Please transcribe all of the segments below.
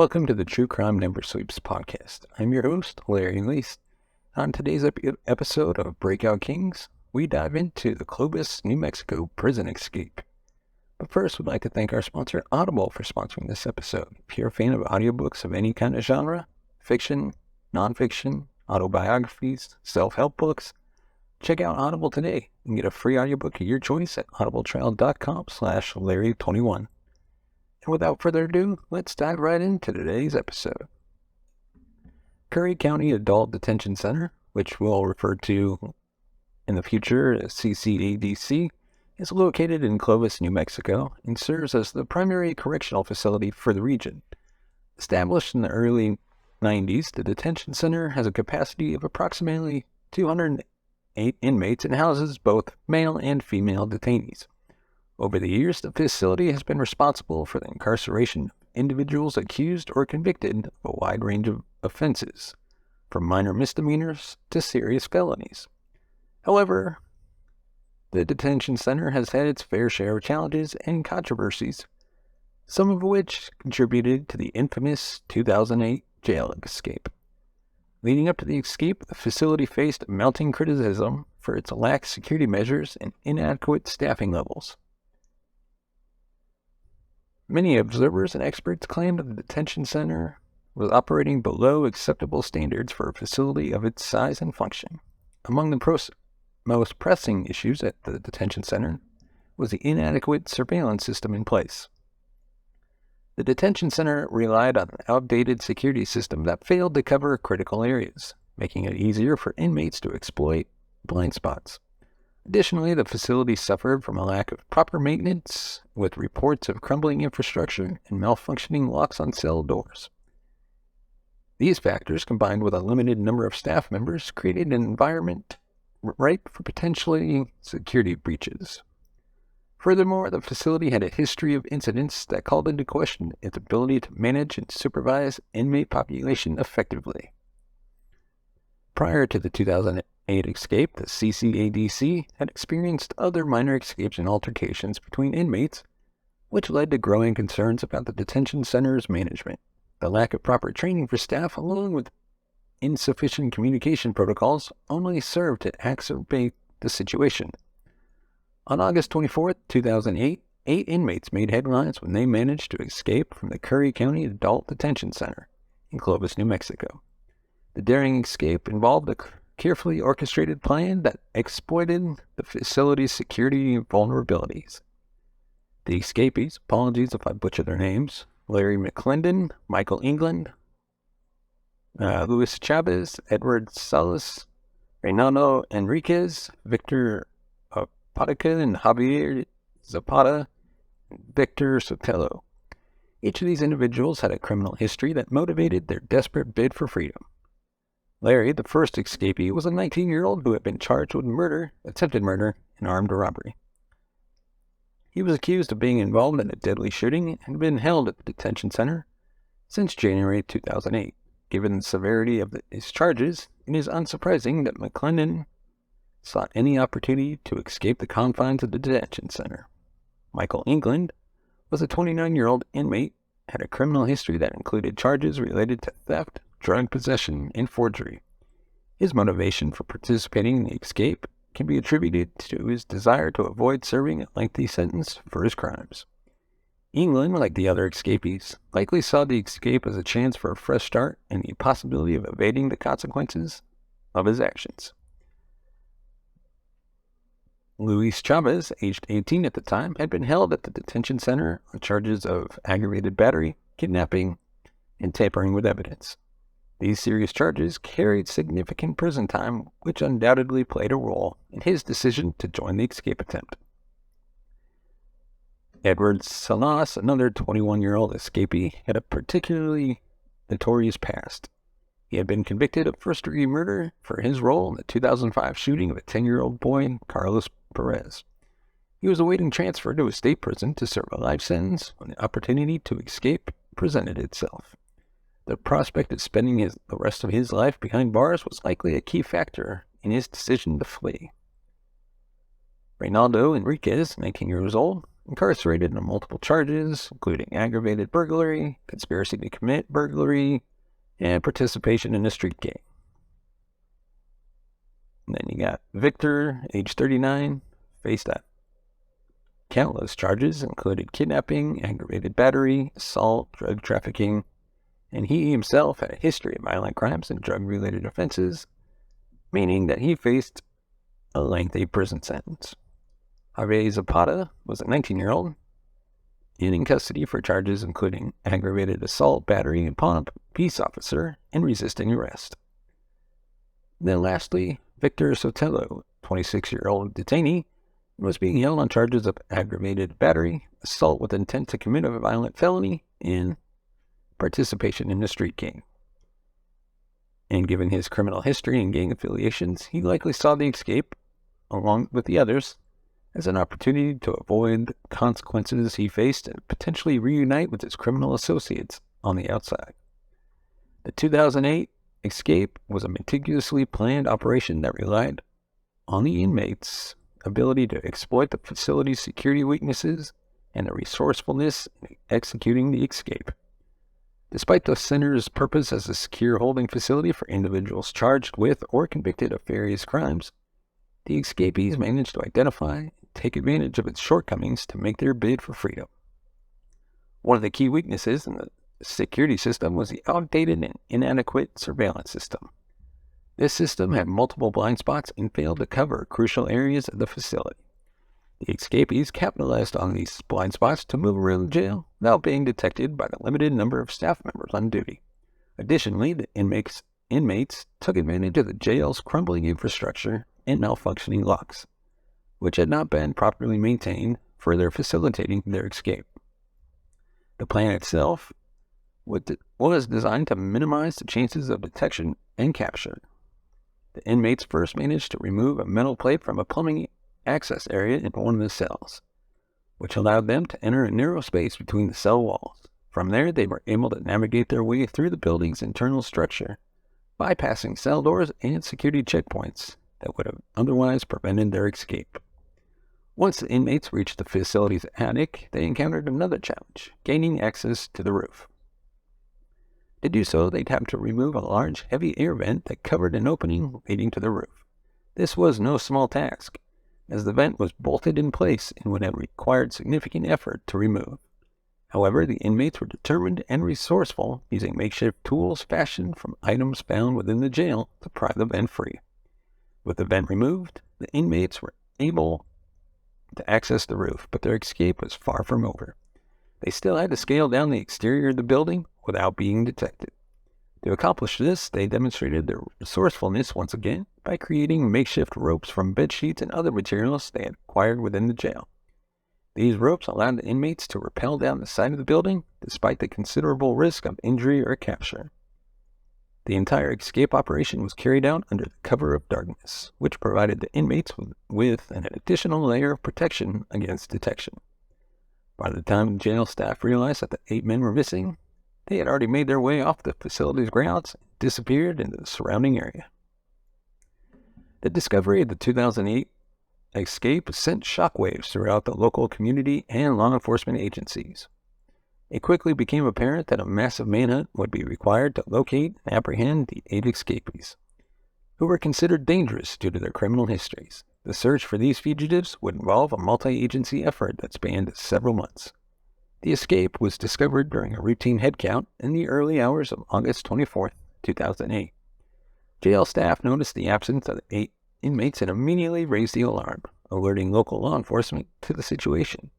Welcome to the True Crime Never Sleeps podcast. I'm your host, Larry Least. On today's episode of Breakout Kings, we dive into the Clovis, New Mexico prison escape. But first, we'd like to thank our sponsor, Audible, for sponsoring this episode. If you're a fan of audiobooks of any kind of genre, fiction, nonfiction, autobiographies, self-help books, check out Audible today and get a free audiobook of your choice at audibletrial.com/Larry21. And without further ado, let's dive right into today's episode. Curry County Adult Detention Center, which we'll refer to in the future as CCADC, is located in Clovis, New Mexico, and serves as the primary correctional facility for the region. Established in the early 90s, the detention center has a capacity of approximately 208 inmates and houses both male and female detainees. Over the years, the facility has been responsible for the incarceration of individuals accused or convicted of a wide range of offenses, from minor misdemeanors to serious felonies. However, the detention center has had its fair share of challenges and controversies, some of which contributed to the infamous 2008 jail escape. Leading up to the escape, the facility faced mounting criticism for its lax security measures and inadequate staffing levels. Many observers and experts claim that the detention center was operating below acceptable standards for a facility of its size and function. Among the most pressing issues at the detention center was the inadequate surveillance system in place. The detention center relied on an outdated security system that failed to cover critical areas, making it easier for inmates to exploit blind spots. Additionally, the facility suffered from a lack of proper maintenance, with reports of crumbling infrastructure and malfunctioning locks on cell doors. These factors, combined with a limited number of staff members, created an environment ripe for potentially security breaches. Furthermore, the facility had a history of incidents that called into question its ability to manage and supervise inmate population effectively. Prior to the 2008 escape, the CCADC had experienced other minor escapes and altercations between inmates, which led to growing concerns about the detention center's management. The lack of proper training for staff, along with insufficient communication protocols, only served to exacerbate the situation. On August 24, 2008, 8 inmates made headlines when they managed to escape from the Curry County Adult Detention Center in Clovis, New Mexico. The daring escape involved a carefully orchestrated plan that exploited the facility's security vulnerabilities. The escapees, apologies if I butcher their names, Larry McClendon, Michael England, Luis Chavez, Edward Salas, Reynaldo Enriquez, Victor Padica, and Javier Zapata, and Victor Sotelo. Each of these individuals had a criminal history that motivated their desperate bid for freedom. Larry, the first escapee, was a 19-year-old who had been charged with murder, attempted murder, and armed robbery. He was accused of being involved in a deadly shooting and had been held at the detention center since January 2008. Given the severity of his charges, it is unsurprising that McClendon sought any opportunity to escape the confines of the detention center. Michael England was a 29-year-old inmate, had a criminal history that included charges related to theft, drug possession, and forgery. His motivation for participating in the escape can be attributed to his desire to avoid serving a lengthy sentence for his crimes. England, like the other escapees, likely saw the escape as a chance for a fresh start and the possibility of evading the consequences of his actions. Luis Chavez, aged 18 at the time, had been held at the detention center on charges of aggravated battery, kidnapping, and tampering with evidence. These serious charges carried significant prison time, which undoubtedly played a role in his decision to join the escape attempt. Edward Salas, another 21-year-old escapee, had a particularly notorious past. He had been convicted of first-degree murder for his role in the 2005 shooting of a 10-year-old boy, Carlos Perez. He was awaiting transfer to a state prison to serve a life sentence when the opportunity to escape presented itself. The prospect of spending the rest of his life behind bars was likely a key factor in his decision to flee. Reynaldo Enriquez, 19 years old, incarcerated on multiple charges, including aggravated burglary, conspiracy to commit burglary, and participation in a street gang. And then you got Victor, age 39, faced countless charges, including kidnapping, aggravated battery, assault, drug trafficking, and he himself had a history of violent crimes and drug-related offenses, meaning that he faced a lengthy prison sentence. Javier Zapata was a 19-year-old in custody for charges including aggravated assault, battery upon a peace officer, and resisting arrest. Then lastly, Victor Sotelo, 26-year-old detainee, was being held on charges of aggravated battery, assault with intent to commit a violent felony, and participation in a street gang. And given his criminal history and gang affiliations, he likely saw the escape, along with the others, as an opportunity to avoid the consequences he faced and potentially reunite with his criminal associates on the outside. The 2008 escape was a meticulously planned operation that relied on the inmates' ability to exploit the facility's security weaknesses and the resourcefulness in executing the escape. Despite the center's purpose as a secure holding facility for individuals charged with or convicted of various crimes, the escapees managed to identify and take advantage of its shortcomings to make their bid for freedom. One of the key weaknesses in the security system was the outdated and inadequate surveillance system. This system had multiple blind spots and failed to cover crucial areas of the facility. The escapees capitalized on these blind spots to move around the jail without being detected by the limited number of staff members on duty. Additionally, the inmates took advantage of the jail's crumbling infrastructure and malfunctioning locks, which had not been properly maintained, further facilitating their escape. The plan itself was designed to minimize the chances of detection and capture. The inmates first managed to remove a metal plate from a plumbing access area in one of the cells, which allowed them to enter a narrow space between the cell walls. From there, they were able to navigate their way through the building's internal structure, bypassing cell doors and security checkpoints that would have otherwise prevented their escape. Once the inmates reached the facility's attic, they encountered another challenge, gaining access to the roof. To do so, they'd have to remove a large, heavy air vent that covered an opening leading to the roof. This was no small task, as the vent was bolted in place and would have required significant effort to remove. However, the inmates were determined and resourceful, using makeshift tools fashioned from items found within the jail to pry the vent free. With the vent removed, the inmates were able to access the roof, but their escape was far from over. They still had to scale down the exterior of the building without being detected. To accomplish this, they demonstrated their resourcefulness once again by creating makeshift ropes from bed sheets and other materials they had acquired within the jail. These ropes allowed the inmates to rappel down the side of the building despite the considerable risk of injury or capture. The entire escape operation was carried out under the cover of darkness, which provided the inmates with an additional layer of protection against detection. By the time the jail staff realized that the 8 men were missing, they had already made their way off the facility's grounds and disappeared into the surrounding area. The discovery of the 2008 escape sent shockwaves throughout the local community and law enforcement agencies. It quickly became apparent that a massive manhunt would be required to locate and apprehend the 8 escapees, who were considered dangerous due to their criminal histories. The search for these fugitives would involve a multi-agency effort that spanned several months. The escape was discovered during a routine head count in the early hours of August 24, 2008. Jail staff noticed the absence of the 8 inmates and immediately raised the alarm, alerting local law enforcement to the situation.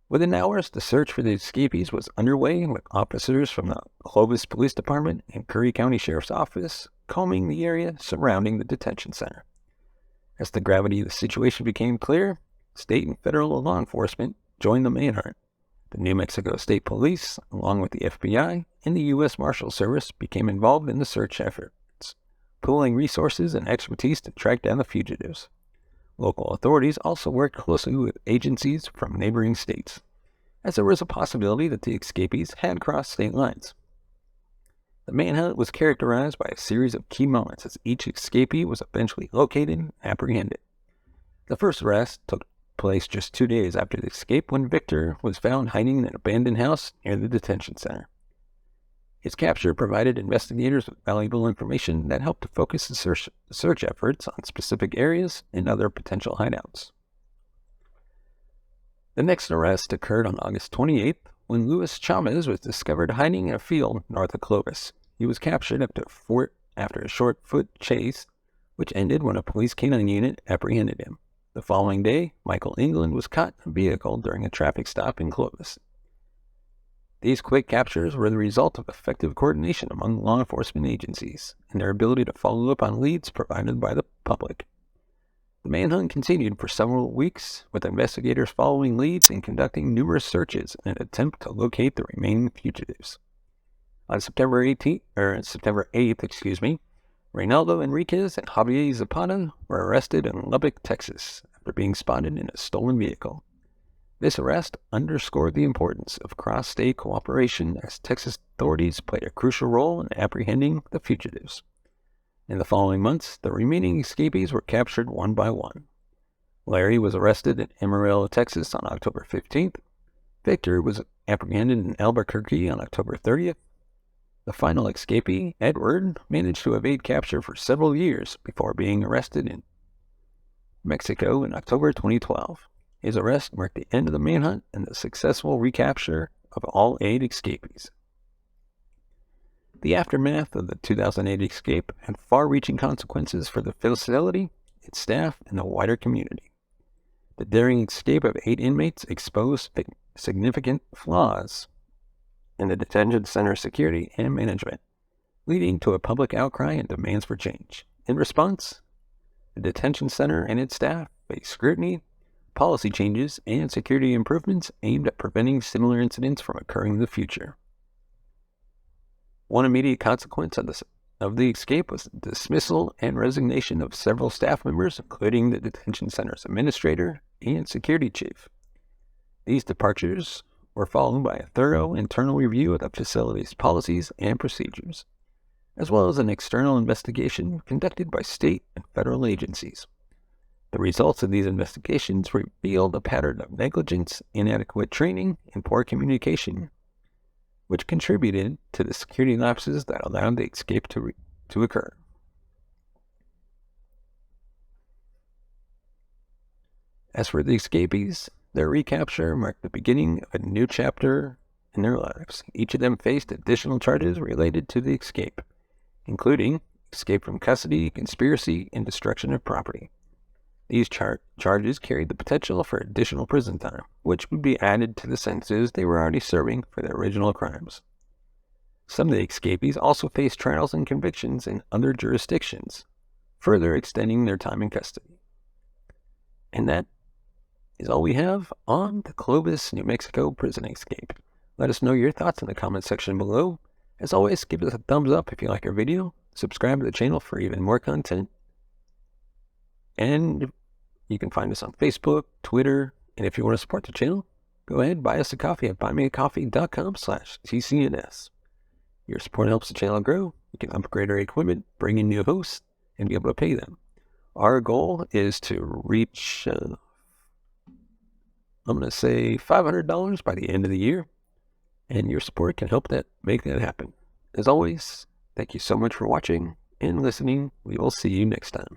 Within hours, the search for the escapees was underway, with officers from the Clovis Police Department and Curry County Sheriff's Office combing the area surrounding the detention center. As the gravity of the situation became clear, state and federal law enforcement joined the manhunt. The New Mexico State Police, along with the FBI and the U.S. Marshal Service, became involved in the search efforts, pooling resources and expertise to track down the fugitives. Local authorities also worked closely with agencies from neighboring states, as there was a possibility that the escapees had crossed state lines. The manhunt was characterized by a series of key moments as each escapee was eventually located and apprehended. The first arrest took place just 2 days after the escape when Victor was found hiding in an abandoned house near the detention center. His capture provided investigators with valuable information that helped to focus the search efforts on specific areas and other potential hideouts. The next arrest occurred on August 28th when Luis Chavez was discovered hiding in a field north of Clovis. He was captured after a short foot chase, which ended when a police canine unit apprehended him. The following day, Michael England was caught in a vehicle during a traffic stop in Clovis. These quick captures were the result of effective coordination among law enforcement agencies and their ability to follow up on leads provided by the public. The manhunt continued for several weeks, with investigators following leads and conducting numerous searches in an attempt to locate the remaining fugitives. On September 8th, Reynaldo Enriquez and Javier Zapata were arrested in Lubbock, Texas, after being spotted in a stolen vehicle. This arrest underscored the importance of cross-state cooperation as Texas authorities played a crucial role in apprehending the fugitives. In the following months, the remaining escapees were captured one by one. Larry was arrested in Amarillo, Texas on October 15th. Victor was apprehended in Albuquerque on October 30th. The final escapee, Edward, managed to evade capture for several years before being arrested in Mexico in October 2012. His arrest marked the end of the manhunt and the successful recapture of all 8 escapees. The aftermath of the 2008 escape had far-reaching consequences for the facility, its staff, and the wider community. The daring escape of 8 inmates exposed significant flaws in the detention center security and management, leading to a public outcry and demands for change. In response, the detention center and its staff faced scrutiny, policy changes, and security improvements aimed at preventing similar incidents from occurring in the future. One immediate consequence of the escape was the dismissal and resignation of several staff members, including the detention center's administrator and security chief. These departures were followed by a thorough internal review of the facility's policies and procedures, as well as an external investigation conducted by state and federal agencies. The results of these investigations revealed a pattern of negligence, inadequate training, and poor communication, which contributed to the security lapses that allowed the escape to occur. As for the escapees, their recapture marked the beginning of a new chapter in their lives. Each of them faced additional charges related to the escape, including escape from custody, conspiracy, and destruction of property. These charges carried the potential for additional prison time, which would be added to the sentences they were already serving for their original crimes. Some of the escapees also faced trials and convictions in other jurisdictions, further extending their time in custody. And that is all we have on the Clovis, New Mexico prison escape. Let us know your thoughts in the comment section below. As always, give us a thumbs up if you like our video, subscribe to the channel for even more content, and you can find us on Facebook, Twitter, and if you want to support the channel, go ahead, buy us a coffee at buymeacoffee.com/CCADC. Your support helps the channel grow. We can upgrade our equipment, bring in new hosts, and be able to pay them. Our goal is to reach, I'm going to say $500 by the end of the year, and your support can help make that happen. As always, thank you so much for watching and listening. We will see you next time.